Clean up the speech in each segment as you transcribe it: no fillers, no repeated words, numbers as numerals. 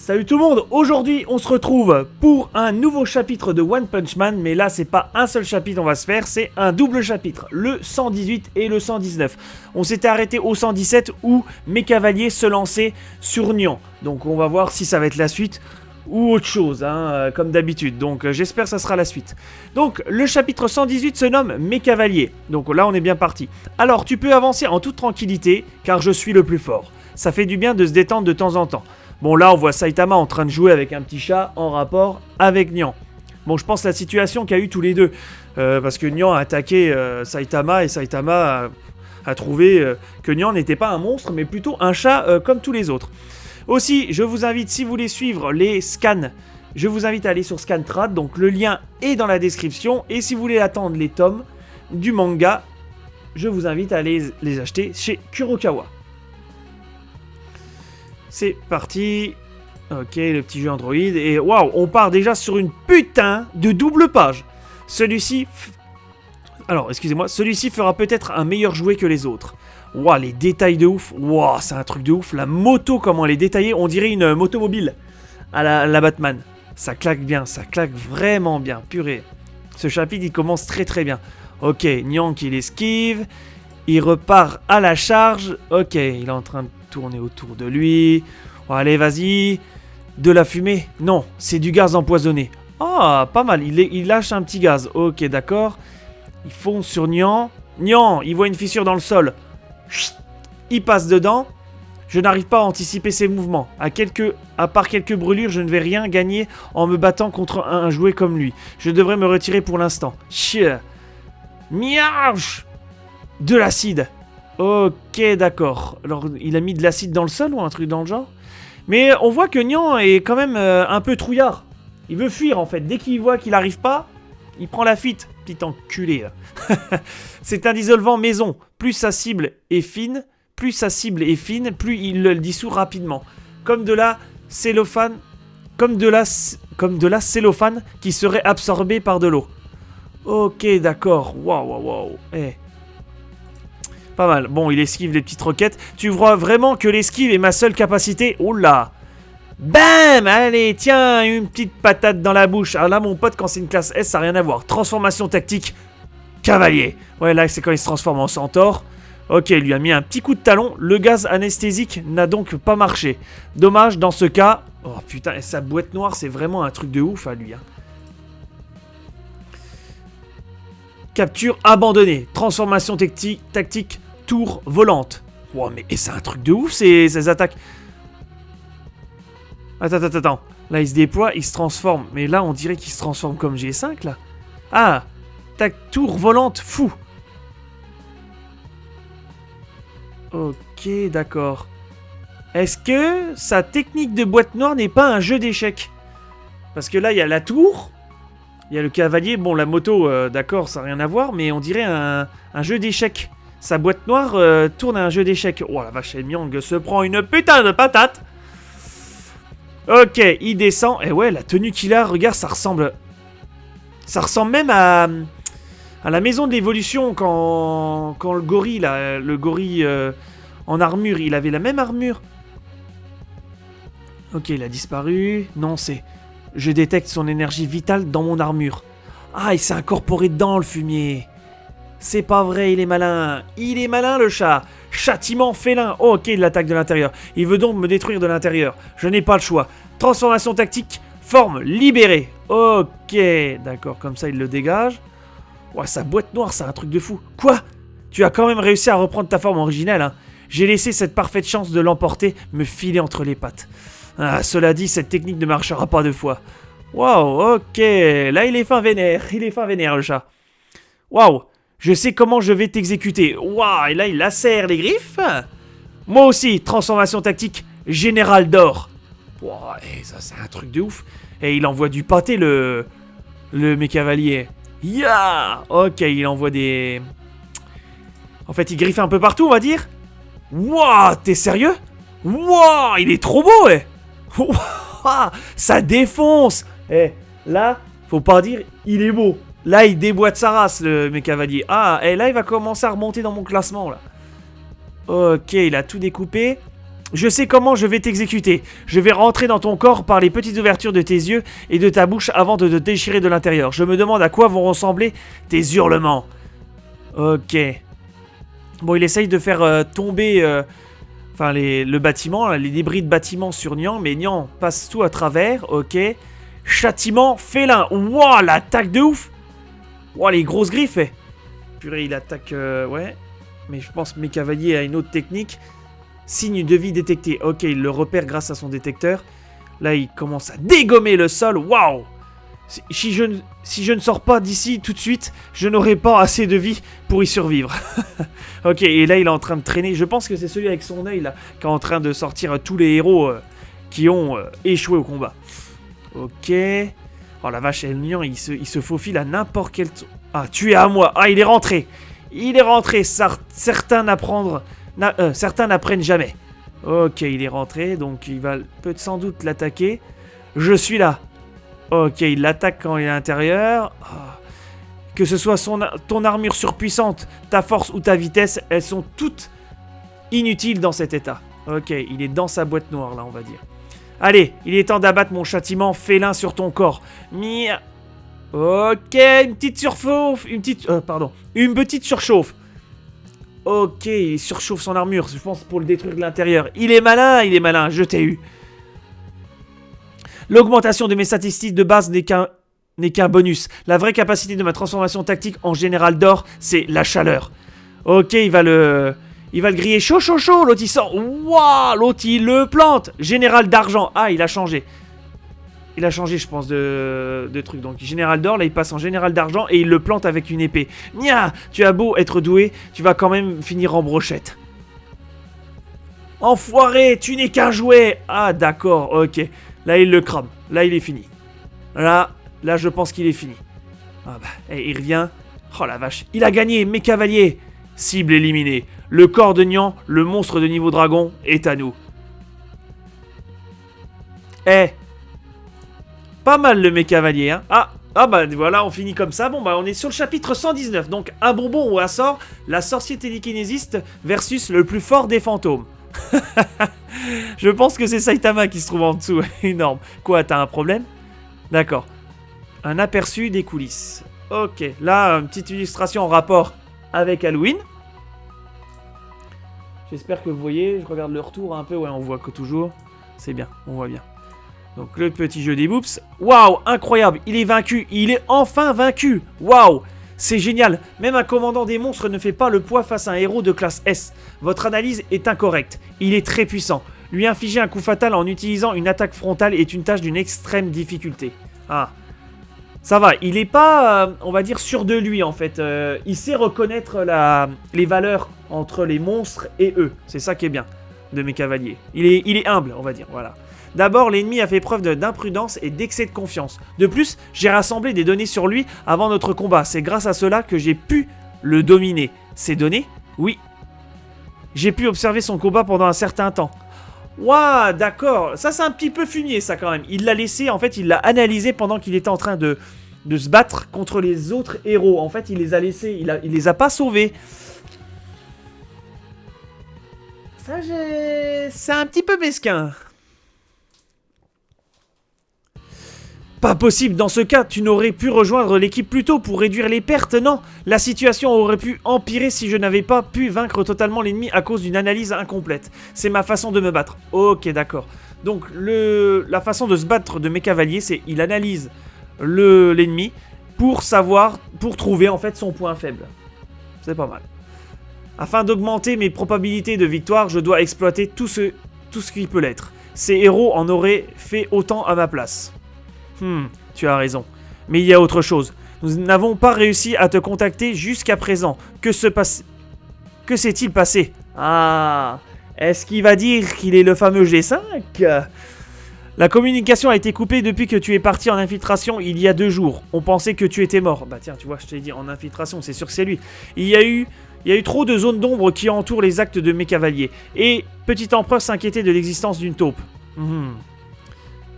Salut tout le monde, aujourd'hui on se retrouve pour un nouveau chapitre de One Punch Man, mais là c'est pas un seul chapitre on va se faire, c'est un double chapitre, le 118 et le 119. On s'était arrêté au 117 où mes cavaliers se lançaient sur Nyan, donc on va voir si ça va être la suite ou autre chose, hein, comme d'habitude, donc j'espère que ça sera la suite. Donc le chapitre 118 se nomme Mes cavaliers, donc là on est bien parti. Alors tu peux avancer en toute tranquillité, car je suis le plus fort. Ça fait du bien de se détendre de temps en temps. Bon, là, on voit Saitama en train de jouer avec un petit chat en rapport avec Nyan. Bon, je pense la situation qu'il y a eu tous les deux. Parce que Nyan a attaqué Saitama et Saitama a trouvé que Nyan n'était pas un monstre, mais plutôt un chat comme tous les autres. Aussi, je vous invite, si vous voulez suivre les scans, je vous invite à aller sur Scantrad. Donc, le lien est dans la description. Et si vous voulez attendre les tomes du manga, je vous invite à aller les acheter chez Kurokawa. C'est parti. Ok, le petit jeu Android. Et waouh, on part déjà sur une putain de double page. Celui-ci... Alors, excusez-moi. Celui-ci fera peut-être un meilleur jouet que les autres. Waouh, les détails de ouf. Waouh, c'est un truc de ouf. La moto, comment elle est détaillée. On dirait une motomobile à la Batman. Ça claque bien, ça claque vraiment bien. Purée. Ce chapitre, il commence très très bien. Ok, Nyan qui l'esquive. Il repart à la charge. Ok, il est en train de tourner autour de lui. Oh, allez, vas-y. De la fumée? Non, c'est du gaz empoisonné. Ah, pas mal. Il lâche un petit gaz. Ok, d'accord. Il fonce sur Nyan. Nyan, il voit une fissure dans le sol. Chut, il passe dedans. Je n'arrive pas à anticiper ses mouvements. À part quelques brûlures, je ne vais rien gagner en me battant contre un jouet comme lui. Je devrais me retirer pour l'instant. Chier. Miauch. De l'acide. Ok, d'accord. Alors, il a mis de l'acide dans le sol ou un truc dans le genre? Mais on voit que Nyan est quand même un peu trouillard. Il veut fuir, en fait. Dès qu'il voit qu'il n'arrive pas, il prend la fuite. Petit enculé. C'est un dissolvant maison. Plus sa cible est fine, plus il le dissout rapidement. Comme de la cellophane qui serait absorbée par de l'eau. Ok, d'accord. Waouh. Pas mal. Bon, il esquive les petites roquettes. Tu vois vraiment que l'esquive est ma seule capacité. Oh là. Bam. Allez, tiens, une petite patate dans la bouche. Alors là, mon pote, quand c'est une classe S, ça n'a rien à voir. Transformation tactique. Cavalier. Ouais, là, c'est quand il se transforme en centaure. Ok, il lui a mis un petit coup de talon. Le gaz anesthésique n'a donc pas marché. Dommage, dans ce cas... Oh putain, sa boîte noire, c'est vraiment un truc de ouf à lui. Hein. Capture abandonnée. Transformation tactique. Tour volante. Wow, mais c'est un truc de ouf ces attaques. Attends. Là, il se déploie, il se transforme. Mais là, on dirait qu'il se transforme comme G5, là. Ah, tour volante, fou. Ok, d'accord. Est-ce que sa technique de boîte noire n'est pas un jeu d'échecs? Parce que là, il y a la tour, il y a le cavalier. Bon, la moto, d'accord, ça n'a rien à voir, mais on dirait un jeu d'échecs. Sa boîte noire tourne à un jeu d'échecs. Oh la vache, Myang se prend une putain de patate. Ok, il descend. Et ouais, la tenue qu'il a, regarde, ça ressemble même à la maison de l'évolution quand le gorille, là, en armure, il avait la même armure. Ok, il a disparu. Non, c'est... Je détecte son énergie vitale dans mon armure. Ah, il s'est incorporé dedans, le fumier. C'est pas vrai, il est malin. Il est malin, le chat. Châtiment félin. Oh, ok, il l'attaque de l'intérieur. Il veut donc me détruire de l'intérieur. Je n'ai pas le choix. Transformation tactique. Forme libérée. Ok, d'accord, comme ça, il le dégage. Ouais, sa boîte noire, c'est un truc de fou. Quoi? Tu as quand même réussi à reprendre ta forme originelle, hein. J'ai laissé cette parfaite chance de l'emporter me filer entre les pattes. Ah, cela dit, cette technique ne marchera pas deux fois. Waouh, ok. Là, il est fin vénère. Le chat. Waouh. Je sais comment je vais t'exécuter. Waouh, et là, il lacère les griffes. Moi aussi, transformation tactique, général d'or. Waouh, ça, c'est un truc de ouf. Et il envoie du pâté, mes cavaliers. Ya. Ok, il envoie des... En fait, il griffe un peu partout, on va dire. Waouh, t'es sérieux? Waouh, il est trop beau, Waouh, ça défonce. Là, faut pas dire, il est beau. Là, il déboîte sa race, mes cavaliers. Ah, et là, il va commencer à remonter dans mon classement, là. Ok, il a tout découpé. Je sais comment je vais t'exécuter. Je vais rentrer dans ton corps par les petites ouvertures de tes yeux et de ta bouche avant de te déchirer de l'intérieur. Je me demande à quoi vont ressembler tes hurlements. Ok. Bon, il essaye de faire tomber le bâtiment, les débris de bâtiment sur Nian, mais Nian passe tout à travers. Ok. Châtiment félin. Wouah, l'attaque de ouf. Wouah, les grosses griffes. Purée, il attaque... ouais. Mais je pense que mes cavaliers a une autre technique. Signe de vie détecté. Ok, il le repère grâce à son détecteur. Là, il commence à dégommer le sol. Waouh! Si je ne sors pas d'ici tout de suite, je n'aurai pas assez de vie pour y survivre. Ok, et là, il est en train de traîner. Je pense que c'est celui avec son œil, là, qui est en train de sortir tous les héros qui ont échoué au combat. Ok. Oh la vache, Elnian, il se faufile à n'importe quel... Ah, tu es à moi. Ah, il est rentré. Il est rentré. Certains n'apprennent jamais. Ok, il est rentré, donc il peut sans doute l'attaquer. Je suis là. Ok, il l'attaque quand il est à l'intérieur. Ah. Que ce soit ton armure surpuissante, ta force ou ta vitesse, elles sont toutes inutiles dans cet état. Ok, il est dans sa boîte noire, là, on va dire. Allez, il est temps d'abattre mon châtiment félin sur ton corps. Mia. Ok, une petite surchauffe. Une petite surchauffe. Ok, il surchauffe son armure, je pense, pour le détruire de l'intérieur. Il est malin, je t'ai eu. L'augmentation de mes statistiques de base n'est qu'un bonus. La vraie capacité de ma transformation tactique en général d'or, c'est la chaleur. Ok, il va le griller chaud. L'autre, il sort. Waouh, l'autre, il le plante. Général d'argent. Ah, il a changé. Il a changé, je pense, de truc. Donc, général d'or, là, il passe en général d'argent et il le plante avec une épée. Nia, tu as beau être doué, tu vas quand même finir en brochette. Enfoiré, tu n'es qu'un jouet. Ah, d'accord, ok. Là, il le crame. Là, il est fini. Là, je pense qu'il est fini. Ah bah, et il revient. Oh la vache, il a gagné, mes cavaliers. Cible éliminée. Le corps de Nian, le monstre de niveau dragon, est à nous. Pas mal le mes cavaliers, hein. Ah bah voilà, on finit comme ça. Bon bah on est sur le chapitre 119. Donc un bonbon ou un sort, la sorcière télékinésiste versus le plus fort des fantômes. Je pense que c'est Saitama qui se trouve en dessous. Énorme. Quoi, t'as un problème? D'accord. Un aperçu des coulisses. Ok, là, une petite illustration en rapport avec Halloween. J'espère que vous voyez. Je regarde le retour un peu. Ouais, on voit que toujours. C'est bien, on voit bien. Donc le petit jeu des boops. Waouh, incroyable. Il est vaincu. Il est enfin vaincu. Waouh. C'est génial. Même un commandant des monstres ne fait pas le poids face à un héros de classe S. Votre analyse est incorrecte. Il est très puissant. Lui infliger un coup fatal en utilisant une attaque frontale est une tâche d'une extrême difficulté. Ah. Ça va, il est pas, on va dire, sûr de lui en fait. Il sait reconnaître les valeurs entre les monstres et eux. C'est ça qui est bien de mes cavaliers. Il est humble, on va dire, voilà. D'abord, l'ennemi a fait preuve d'imprudence et d'excès de confiance. De plus, j'ai rassemblé des données sur lui avant notre combat. C'est grâce à cela que j'ai pu le dominer. Ces données? Oui. J'ai pu observer son combat pendant un certain temps. Waouh, d'accord. Ça, c'est un petit peu fumier, ça, quand même. Il l'a laissé, en fait, il l'a analysé pendant qu'il était en train de se battre contre les autres héros. En fait, il les a laissés, il les a pas sauvés. Ça, c'est un petit peu mesquin. Pas possible, dans ce cas, tu n'aurais pu rejoindre l'équipe plus tôt pour réduire les pertes, non? La situation aurait pu empirer si je n'avais pas pu vaincre totalement l'ennemi à cause d'une analyse incomplète. C'est ma façon de me battre. Ok, d'accord. Donc, la façon de se battre de mes cavaliers, c'est il analyse l'ennemi pour trouver en fait son point faible. C'est pas mal. Afin d'augmenter mes probabilités de victoire, je dois exploiter tout ce qui peut l'être. Ces héros en auraient fait autant à ma place. Tu as raison. Mais il y a autre chose. Nous n'avons pas réussi à te contacter jusqu'à présent. Que s'est-il passé? Ah, est-ce qu'il va dire qu'il est le fameux G5? La communication a été coupée depuis que tu es parti en infiltration il y a 2 jours. On pensait que tu étais mort. Bah tiens, tu vois, je t'ai dit en infiltration, c'est sûr que c'est lui. Il y a eu trop de zones d'ombre qui entourent les actes de mes cavaliers. Et Petit Empereur s'inquiétait de l'existence d'une taupe.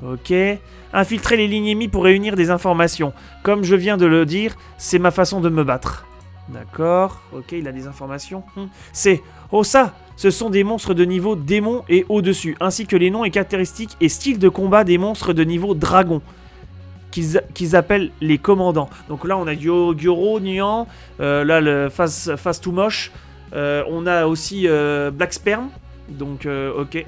Ok. Infiltrer les lignes ennemies pour réunir des informations. Comme je viens de le dire, c'est ma façon de me battre. D'accord. Ok, il a des informations. C'est... Oh ça, ce sont des monstres de niveau démon et au-dessus, ainsi que les noms et caractéristiques et styles de combat des monstres de niveau dragon, qu'ils appellent les commandants. Donc là, on a Gyoro, Nian, là, le Phase Too Moche, on a aussi Black Sperm, donc ok.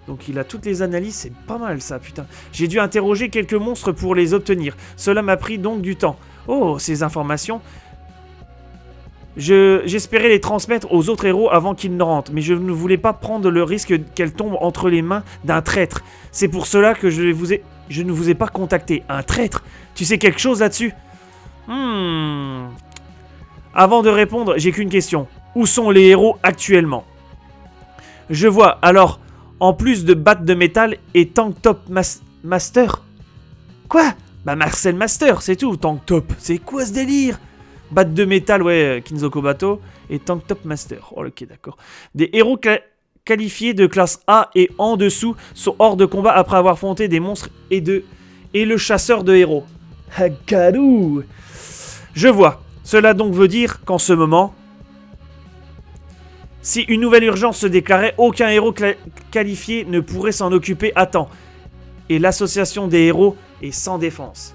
Donc il a toutes les analyses, c'est pas mal ça, putain. J'ai dû interroger quelques monstres pour les obtenir. Cela m'a pris donc du temps. Oh, ces informations. J'espérais les transmettre aux autres héros avant qu'ils ne rentrent, mais je ne voulais pas prendre le risque qu'elles tombent entre les mains d'un traître. C'est pour cela que je ne vous ai pas contacté. Un traître? Tu sais quelque chose là-dessus? Avant de répondre, j'ai qu'une question. Où sont les héros actuellement? Je vois, alors... En plus de Bat de métal et Tank Top Master. Quoi? Bah Marcel Master, c'est tout, Tank Top. C'est quoi ce délire? Bat de métal, ouais, Kinzo Kobato. Et Tank Top Master. Oh, ok, d'accord. Des héros qualifiés de classe A et en dessous sont hors de combat après avoir affronté des monstres et le chasseur de héros. Hakaru. Je vois. Cela donc veut dire qu'en ce moment... Si une nouvelle urgence se déclarait, aucun héros qualifié ne pourrait s'en occuper à temps. Et l'association des héros est sans défense.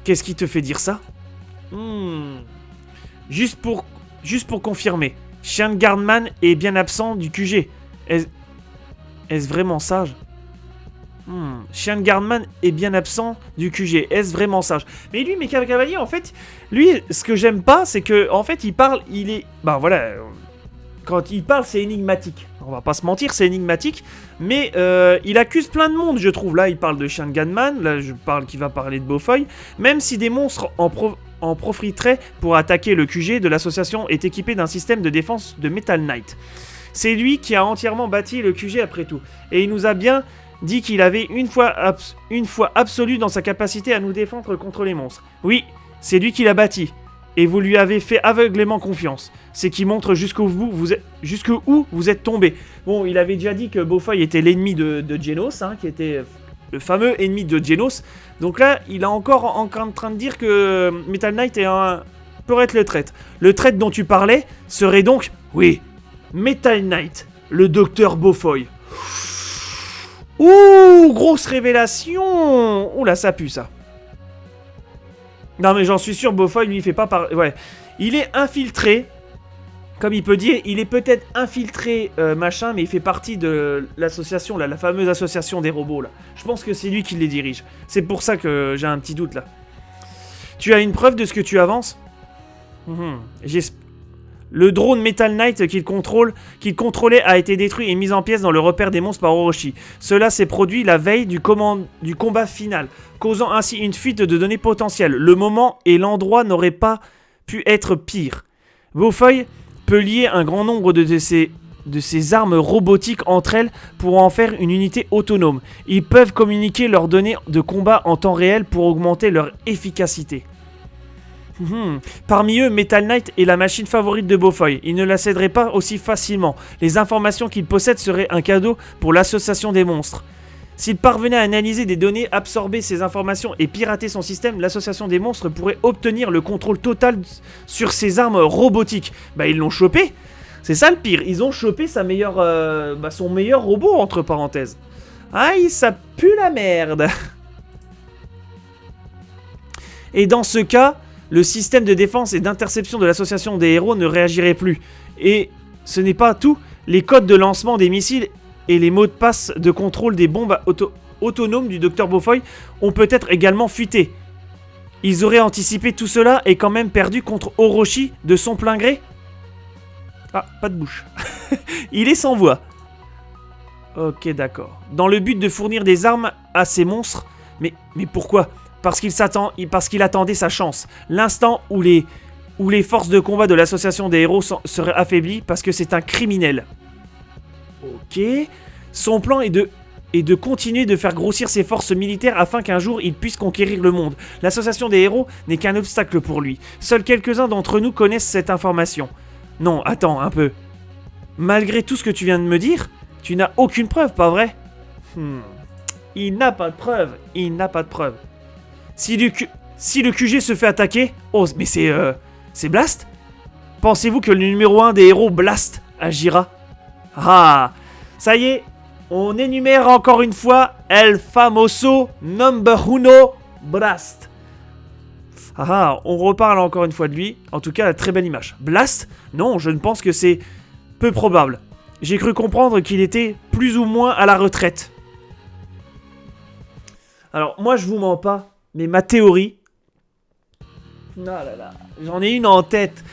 Qu'est-ce qui te fait dire ça? Juste pour confirmer, Chien Gardman est bien absent du QG. Est-ce vraiment sage? Chien Gardman est bien absent du QG. Est-ce vraiment sage? Mais lui, Mecha Cavalier, en fait, lui, ce que j'aime pas, c'est que, en fait, il parle, il est... Ben voilà, quand il parle, c'est énigmatique. On va pas se mentir, c'est énigmatique. Mais il accuse plein de monde, je trouve. Là, il parle de Chien Gardman. Là, je parle qu'il va parler de Beaufoy. Même si des monstres en profiteraient pour attaquer le QG de l'association est équipé d'un système de défense de Metal Knight. C'est lui qui a entièrement bâti le QG après tout. Et il nous a bien... dit qu'il avait une foi absolue dans sa capacité à nous défendre contre les monstres. Oui, c'est lui qui l'a bâti. Et vous lui avez fait aveuglément confiance. C'est qui montre jusqu'où vous êtes tombé. Bon, il avait déjà dit que Beaufoy était l'ennemi de Genos, hein, qui était le fameux ennemi de Genos. Donc là, il est encore en train de dire que Metal Knight pourrait être le traître. Le traître dont tu parlais serait donc, oui, Metal Knight, le docteur Beaufoy. Ouh, grosse révélation! Ouh là, ça pue, ça. Non, mais j'en suis sûr, Beaufoy, lui, il fait pas par... Ouais. Il est infiltré. Comme il peut dire, il est peut-être infiltré, machin, mais il fait partie de l'association, là, la fameuse association des robots, là. Je pense que c'est lui qui les dirige. C'est pour ça que j'ai un petit doute, là. Tu as une preuve de ce que tu avances? Le drone Metal Knight qu'il contrôlait a été détruit et mis en pièces dans le repère des monstres par Orochi. Cela s'est produit la veille du combat final, causant ainsi une fuite de données potentielles. Le moment et l'endroit n'auraient pas pu être pires. Beaufoy peut lier un grand nombre de ces armes robotiques entre elles pour en faire une unité autonome. Ils peuvent communiquer leurs données de combat en temps réel pour augmenter leur efficacité. Parmi eux, Metal Knight est la machine favorite de Beaufoy. Il ne la céderait pas aussi facilement. Les informations qu'il possède seraient un cadeau pour l'association des monstres. S'il parvenait à analyser des données, absorber ces informations et pirater son système, l'association des monstres pourrait obtenir le contrôle total sur ses armes robotiques. Bah, ils l'ont chopé. C'est ça le pire. Ils ont chopé son meilleur robot, entre parenthèses. Aïe, ça pue la merde. Et dans ce cas... le système de défense et d'interception de l'association des héros ne réagirait plus. Et ce n'est pas tout, les codes de lancement des missiles et les mots de passe de contrôle des bombes autonomes du Dr Beaufoy ont peut-être également fuité. Ils auraient anticipé tout cela et quand même perdu contre Orochi de son plein gré? Ah, pas de bouche. Il est sans voix. Ok, d'accord. Dans le but de fournir des armes à ces monstres... Mais pourquoi ? Parce qu'il attendait sa chance. L'instant où les forces de combat de l'association des héros seraient affaiblies parce que c'est un criminel. Ok. Son plan est de continuer de faire grossir ses forces militaires afin qu'un jour il puisse conquérir le monde. L'association des héros n'est qu'un obstacle pour lui. Seuls quelques-uns d'entre nous connaissent cette information. Non, attends un peu. Malgré tout ce que tu viens de me dire, tu n'as aucune preuve, pas vrai? Il n'a pas de preuve. Il n'a pas de preuve. Si le QG se fait attaquer... Oh, mais c'est Blast? Pensez-vous que le numéro 1 des héros Blast agira? Ah, ça y est, on énumère encore une fois El Famoso Number Uno Blast. Ah, on reparle encore une fois de lui. En tout cas, très belle image. Blast? Non, je ne pense que c'est peu probable. J'ai cru comprendre qu'il était plus ou moins à la retraite. Alors, moi, je vous mens pas, mais ma théorie... Oh là là, j'en ai une en tête.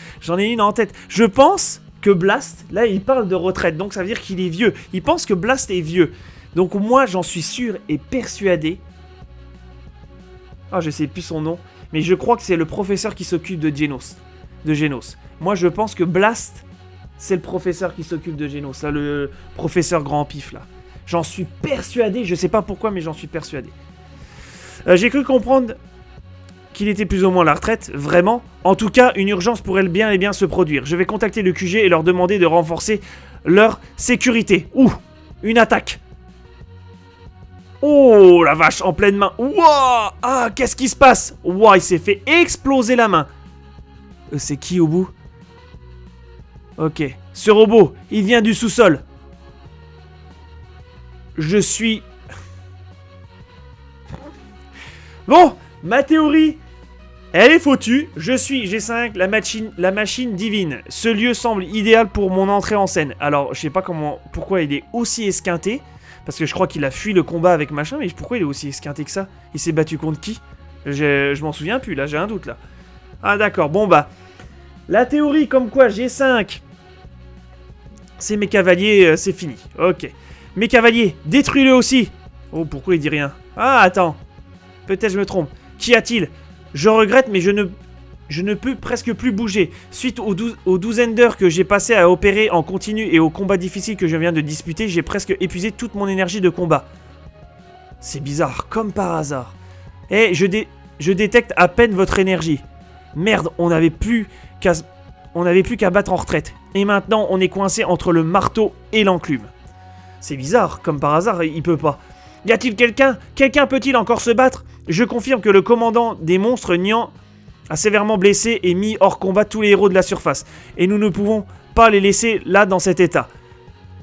Je pense que Blast, là, il parle de retraite, donc ça veut dire qu'il est vieux. Il pense que Blast est vieux. Donc moi, j'en suis sûr et persuadé. Ah, je sais plus son nom. Mais je crois que c'est le professeur qui s'occupe de Genos. Moi, je pense que Blast, c'est le professeur qui s'occupe de Genos. Là, le professeur grand pif, là. J'en suis persuadé. Je sais pas pourquoi, mais j'en suis persuadé. J'ai cru comprendre qu'il était plus ou moins à la retraite. Vraiment. En tout cas, une urgence pourrait bien et bien se produire. Je vais contacter le QG et leur demander de renforcer leur sécurité. Ouh, une attaque. Oh la vache, en pleine main. Wouah. Ah, qu'est-ce qui se passe? Wouah, il s'est fait exploser la main. C'est qui au bout? Ok. Ce robot, il vient du sous-sol. Je suis... Bon, ma théorie, elle est foutue. Je suis G5, la machine divine. Ce lieu semble idéal pour mon entrée en scène. Alors, je sais pas pourquoi il est aussi esquinté. Parce que je crois qu'il a fui le combat avec machin, mais pourquoi il est aussi esquinté que ça? Il s'est battu contre qui? Je m'en souviens plus, là, j'ai un doute, là. Ah, d'accord, bon, bah... La théorie comme quoi G5... C'est mes cavaliers, c'est fini. Ok. Mes cavaliers, détruis-le aussi. Oh, pourquoi il dit rien? Ah, attends. Peut-être je me trompe. Qu'y a-t-il? Je regrette, mais je ne peux presque plus bouger. Suite aux douzaines d'heures que j'ai passées à opérer en continu et aux combats difficiles que je viens de disputer, j'ai presque épuisé toute mon énergie de combat. C'est bizarre, comme par hasard. Eh, je détecte à peine votre énergie. Merde, on n'avait plus qu'à battre en retraite. Et maintenant, on est coincé entre le marteau et l'enclume. C'est bizarre, comme par hasard, il peut pas. Y a-t-il quelqu'un? Quelqu'un peut-il encore se battre? Je confirme que le commandant des monstres Nian a sévèrement blessé et mis hors combat tous les héros de la surface. Et nous ne pouvons pas les laisser là dans cet état.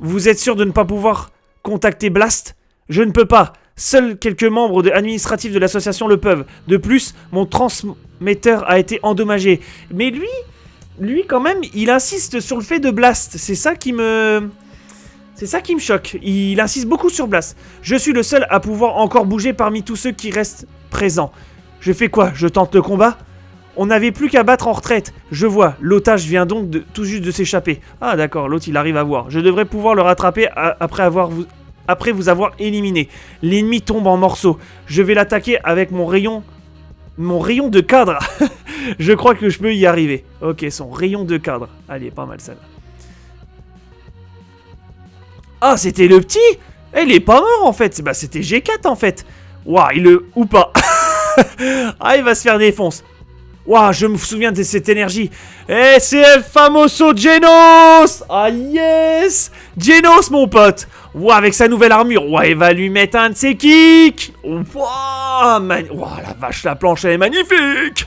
Vous êtes sûr de ne pas pouvoir contacter Blast? Je ne peux pas. Seuls quelques membres administratifs de l'association le peuvent. De plus, mon transmetteur a été endommagé. Mais lui quand même, il insiste sur le fait de Blast. C'est ça qui me choque. Il insiste beaucoup sur Blast. Je suis le seul à pouvoir encore bouger parmi tous ceux qui restent présents. Je fais quoi? Je tente le combat? On n'avait plus qu'à battre en retraite. Je vois, l'otage vient donc tout juste de s'échapper. Ah d'accord, l'autre il arrive à voir. Je devrais pouvoir le rattraper après vous avoir éliminé. L'ennemi tombe en morceaux. Je vais l'attaquer avec mon rayon de cadre. Je crois que je peux y arriver. Ok, son rayon de cadre. Allez, pas mal celle-là. Ah, c'était le petit? Il est pas mort en fait. Bah, c'était G4 en fait. Waouh, ou pas. Ah, il va se faire défoncer. Waouh, je me souviens de cette énergie. Eh, c'est El Famoso Genos. Ah, yes. Genos, mon pote. Waouh, avec sa nouvelle armure. Waouh, il va lui mettre un de ses kicks. Waouh, la vache, la planche, elle est magnifique.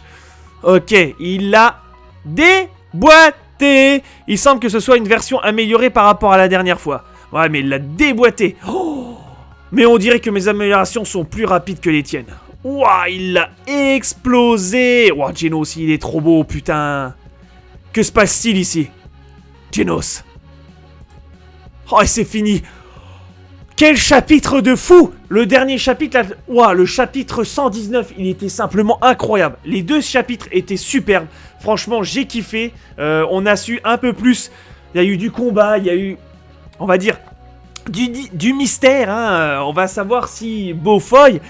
Ok, il l'a déboîté. Il semble que ce soit une version améliorée par rapport à la dernière fois. Ouais, mais il l'a déboîté. Oh, mais on dirait que mes améliorations sont plus rapides que les tiennes. Ouah, il l'a explosé. Ouah, Genos, il est trop beau, putain. Que se passe-t-il ici? Genos. Oh, et c'est fini. Quel chapitre de fou! Le dernier chapitre, ouah, le chapitre 119, il était simplement incroyable. Les deux chapitres étaient superbes. Franchement, j'ai kiffé. On a su un peu plus. Il y a eu du combat, il y a eu... On va dire du mystère, hein. On va savoir si Beaufoy,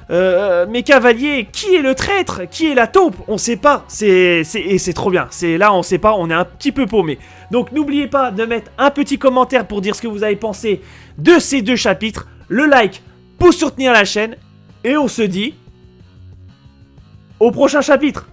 mes cavaliers, qui est le traître, qui est la taupe, on sait pas. Et c'est trop bien. Là, on sait pas, on est un petit peu paumé. Donc n'oubliez pas de mettre un petit commentaire pour dire ce que vous avez pensé de ces deux chapitres. Le like pour soutenir la chaîne. Et on se dit au prochain chapitre.